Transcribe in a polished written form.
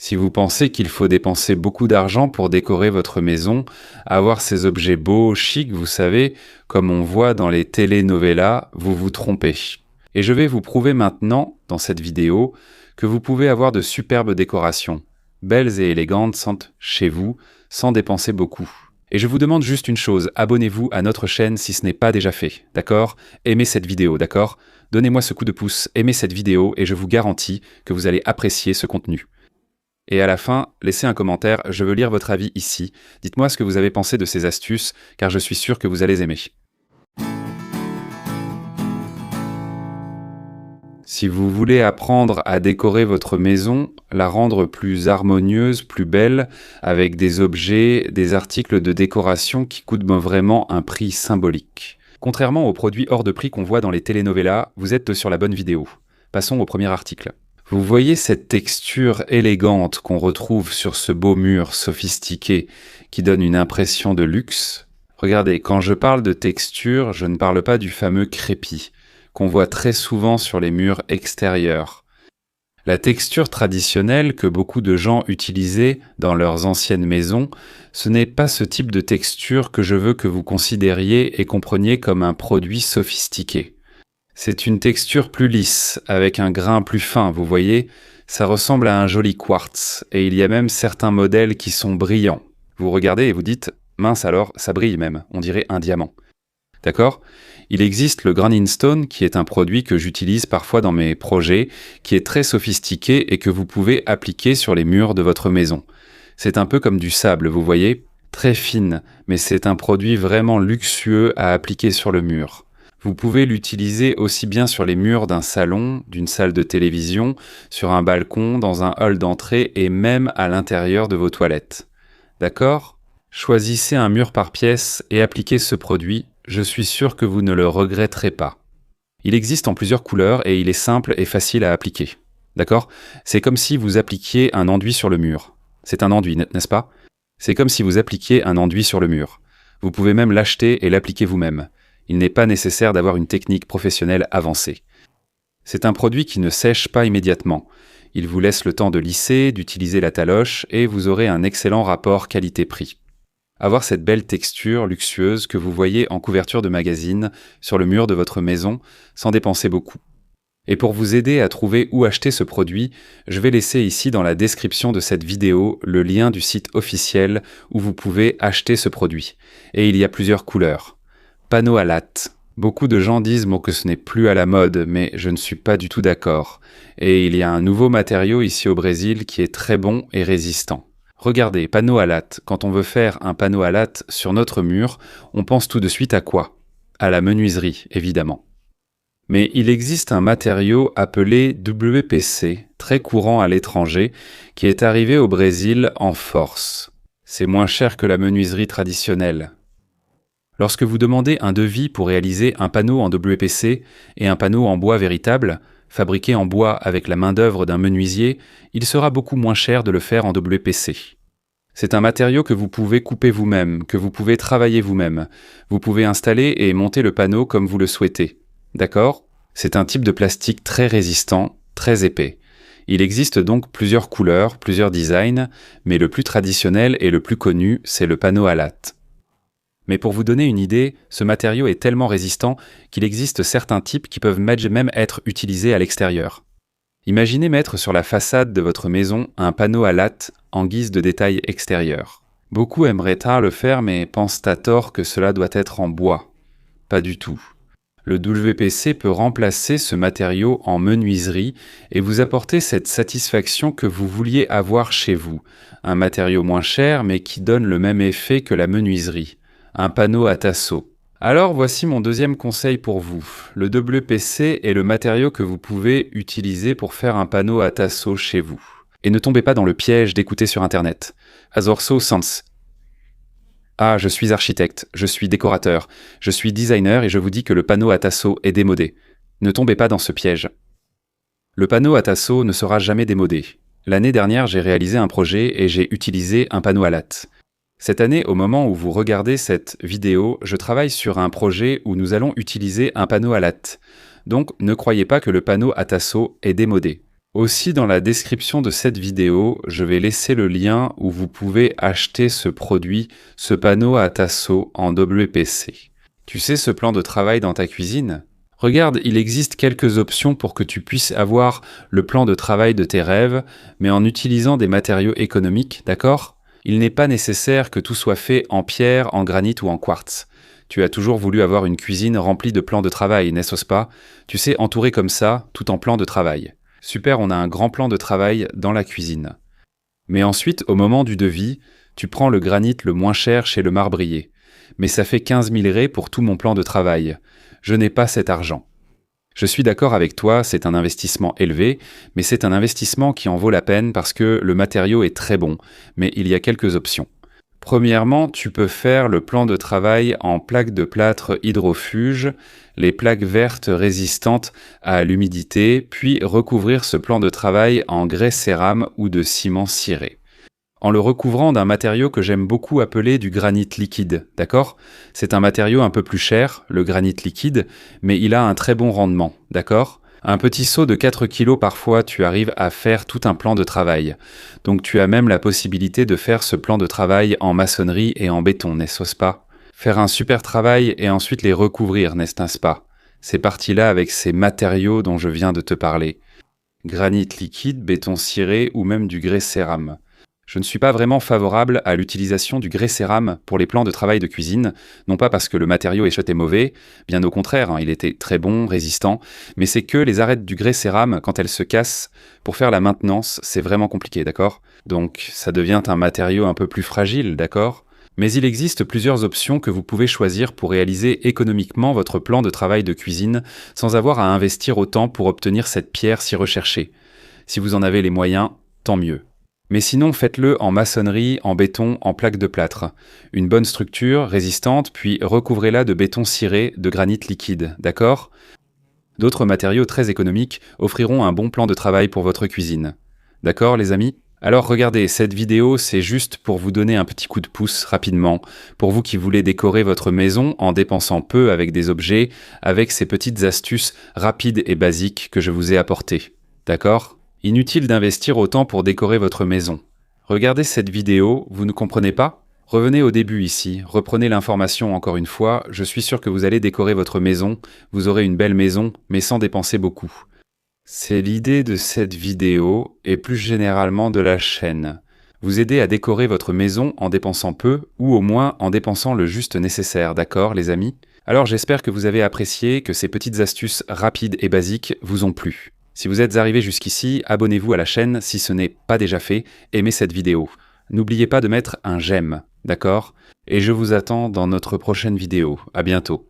Si vous pensez qu'il faut dépenser beaucoup d'argent pour décorer votre maison, avoir ces objets beaux, chics, vous savez, comme on voit dans les telenovelas, vous vous trompez. Et je vais vous prouver maintenant, dans cette vidéo, que vous pouvez avoir de superbes décorations, belles et élégantes, chez vous, sans dépenser beaucoup. Et je vous demande juste une chose, abonnez-vous à notre chaîne si ce n'est pas déjà fait, d'accord? Aimez cette vidéo, d'accord? Donnez-moi ce coup de pouce, aimez cette vidéo et je vous garantis que vous allez apprécier ce contenu. Et à la fin, laissez un commentaire, je veux lire votre avis ici. Dites-moi ce que vous avez pensé de ces astuces, car je suis sûr que vous allez aimer. Si vous voulez apprendre à décorer votre maison, la rendre plus harmonieuse, plus belle, avec des objets, des articles de décoration qui coûtent vraiment un prix symbolique. Contrairement aux produits hors de prix qu'on voit dans les telenovelas, vous êtes sur la bonne vidéo. Passons au premier article. Vous voyez cette texture élégante qu'on retrouve sur ce beau mur sophistiqué qui donne une impression de luxe? Regardez, quand je parle de texture, je ne parle pas du fameux crépi qu'on voit très souvent sur les murs extérieurs. La texture traditionnelle que beaucoup de gens utilisaient dans leurs anciennes maisons, ce n'est pas ce type de texture que je veux que vous considériez et compreniez comme un produit sophistiqué. C'est une texture plus lisse, avec un grain plus fin, vous voyez, ça ressemble à un joli quartz, et il y a même certains modèles qui sont brillants. Vous regardez et vous dites, mince alors, ça brille même, on dirait un diamant. D'accord? Il existe le Grinding Stone, qui est un produit que j'utilise parfois dans mes projets, qui est très sophistiqué et que vous pouvez appliquer sur les murs de votre maison. C'est un peu comme du sable, vous voyez, très fine, mais c'est un produit vraiment luxueux à appliquer sur le mur. Vous pouvez l'utiliser aussi bien sur les murs d'un salon, d'une salle de télévision, sur un balcon, dans un hall d'entrée et même à l'intérieur de vos toilettes. D'accord? Choisissez un mur par pièce et appliquez ce produit, je suis sûr que vous ne le regretterez pas. Il existe en plusieurs couleurs et il est simple et facile à appliquer. D'accord? C'est comme si vous appliquiez un enduit sur le mur. C'est un enduit, n'est-ce pas? C'est comme si vous appliquiez un enduit sur le mur. Vous pouvez même l'acheter et l'appliquer vous-même. Il n'est pas nécessaire d'avoir une technique professionnelle avancée. C'est un produit qui ne sèche pas immédiatement. Il vous laisse le temps de lisser, d'utiliser la taloche et vous aurez un excellent rapport qualité-prix. Avoir cette belle texture luxueuse que vous voyez en couverture de magazine sur le mur de votre maison sans dépenser beaucoup. Et pour vous aider à trouver où acheter ce produit, je vais laisser ici dans la description de cette vidéo le lien du site officiel où vous pouvez acheter ce produit. Et il y a plusieurs couleurs. Panneau à latte. Beaucoup de gens disent que ce n'est plus à la mode, mais je ne suis pas du tout d'accord. Et il y a un nouveau matériau ici au Brésil qui est très bon et résistant. Regardez, panneau à latte. Quand on veut faire un panneau à latte sur notre mur, on pense tout de suite à quoi? À la menuiserie, évidemment. Mais il existe un matériau appelé WPC, très courant à l'étranger, qui est arrivé au Brésil en force. C'est moins cher que la menuiserie traditionnelle. Lorsque vous demandez un devis pour réaliser un panneau en WPC et un panneau en bois véritable, fabriqué en bois avec la main-d'œuvre d'un menuisier, il sera beaucoup moins cher de le faire en WPC. C'est un matériau que vous pouvez couper vous-même, que vous pouvez travailler vous-même. Vous pouvez installer et monter le panneau comme vous le souhaitez. D'accord? C'est un type de plastique très résistant, très épais. Il existe donc plusieurs couleurs, plusieurs designs, mais le plus traditionnel et le plus connu, c'est le panneau à latte. Mais pour vous donner une idée, ce matériau est tellement résistant qu'il existe certains types qui peuvent même être utilisés à l'extérieur. Imaginez mettre sur la façade de votre maison un panneau à latte en guise de détail extérieur. Beaucoup aimeraient le faire mais pensent à tort que cela doit être en bois. Pas du tout. Le WPC peut remplacer ce matériau en menuiserie et vous apporter cette satisfaction que vous vouliez avoir chez vous. Un matériau moins cher mais qui donne le même effet que la menuiserie. Un panneau à tasseau. Alors voici mon deuxième conseil pour vous. Le WPC est le matériau que vous pouvez utiliser pour faire un panneau à tasseau chez vous. Et ne tombez pas dans le piège d'écouter sur internet. Azorso Sans. Ah, je suis architecte, je suis décorateur, je suis designer et je vous dis que le panneau à tasseau est démodé. Ne tombez pas dans ce piège. Le panneau à tasseau ne sera jamais démodé. L'année dernière, j'ai réalisé un projet et j'ai utilisé un panneau à latte. Cette année, au moment où vous regardez cette vidéo, je travaille sur un projet où nous allons utiliser un panneau à latte. Donc, ne croyez pas que le panneau à tasseau est démodé. Aussi, dans la description de cette vidéo, je vais laisser le lien où vous pouvez acheter ce produit, ce panneau à tasseau en WPC. Tu sais ce plan de travail dans ta cuisine? Regarde, il existe quelques options pour que tu puisses avoir le plan de travail de tes rêves, mais en utilisant des matériaux économiques, d'accord? Il n'est pas nécessaire que tout soit fait en pierre, en granit ou en quartz. Tu as toujours voulu avoir une cuisine remplie de plans de travail, n'est-ce pas? Tu sais, entouré comme ça, tout en plan de travail. Super, on a un grand plan de travail dans la cuisine. Mais ensuite, au moment du devis, tu prends le granit le moins cher chez le marbrier. Mais ça fait 15 000 raies pour tout mon plan de travail. Je n'ai pas cet argent. Je suis d'accord avec toi, c'est un investissement élevé, mais c'est un investissement qui en vaut la peine parce que le matériau est très bon, mais il y a quelques options. Premièrement, tu peux faire le plan de travail en plaques de plâtre hydrofuge, les plaques vertes résistantes à l'humidité, puis recouvrir ce plan de travail en grès cérame ou de ciment ciré. En le recouvrant d'un matériau que j'aime beaucoup appeler du granit liquide, d'accord? C'est un matériau un peu plus cher, le granit liquide, mais il a un très bon rendement, d'accord? Un petit seau de 4 kg parfois, tu arrives à faire tout un plan de travail. Donc tu as même la possibilité de faire ce plan de travail en maçonnerie et en béton, n'est-ce pas? Faire un super travail et ensuite les recouvrir, n'est-ce pas? C'est parti-là avec ces matériaux dont je viens de te parler. Granit liquide, béton ciré ou même du grès cérame. Je ne suis pas vraiment favorable à l'utilisation du grès cérame pour les plans de travail de cuisine, non pas parce que le matériau était mauvais, bien au contraire, il était très bon, résistant, mais c'est que les arêtes du grès cérame, quand elles se cassent, pour faire la maintenance, c'est vraiment compliqué, d'accord? Donc ça devient un matériau un peu plus fragile, d'accord? Mais il existe plusieurs options que vous pouvez choisir pour réaliser économiquement votre plan de travail de cuisine sans avoir à investir autant pour obtenir cette pierre si recherchée. Si vous en avez les moyens, tant mieux. Mais sinon, faites-le en maçonnerie, en béton, en plaque de plâtre. Une bonne structure, résistante, puis recouvrez-la de béton ciré, de granit liquide, d'accord? D'autres matériaux très économiques offriront un bon plan de travail pour votre cuisine. D'accord, les amis? Alors regardez, cette vidéo, c'est juste pour vous donner un petit coup de pouce rapidement, pour vous qui voulez décorer votre maison en dépensant peu avec des objets, avec ces petites astuces rapides et basiques que je vous ai apportées. D'accord? Inutile d'investir autant pour décorer votre maison. Regardez cette vidéo, vous ne comprenez pas? Revenez au début ici, reprenez l'information encore une fois, je suis sûr que vous allez décorer votre maison, vous aurez une belle maison, mais sans dépenser beaucoup. C'est l'idée de cette vidéo, et plus généralement de la chaîne. Vous aider à décorer votre maison en dépensant peu, ou au moins en dépensant le juste nécessaire, d'accord les amis? Alors j'espère que vous avez apprécié, que ces petites astuces rapides et basiques vous ont plu. Si vous êtes arrivé jusqu'ici, abonnez-vous à la chaîne si ce n'est pas déjà fait, aimez cette vidéo. N'oubliez pas de mettre un j'aime, d'accord? Et je vous attends dans notre prochaine vidéo. À bientôt.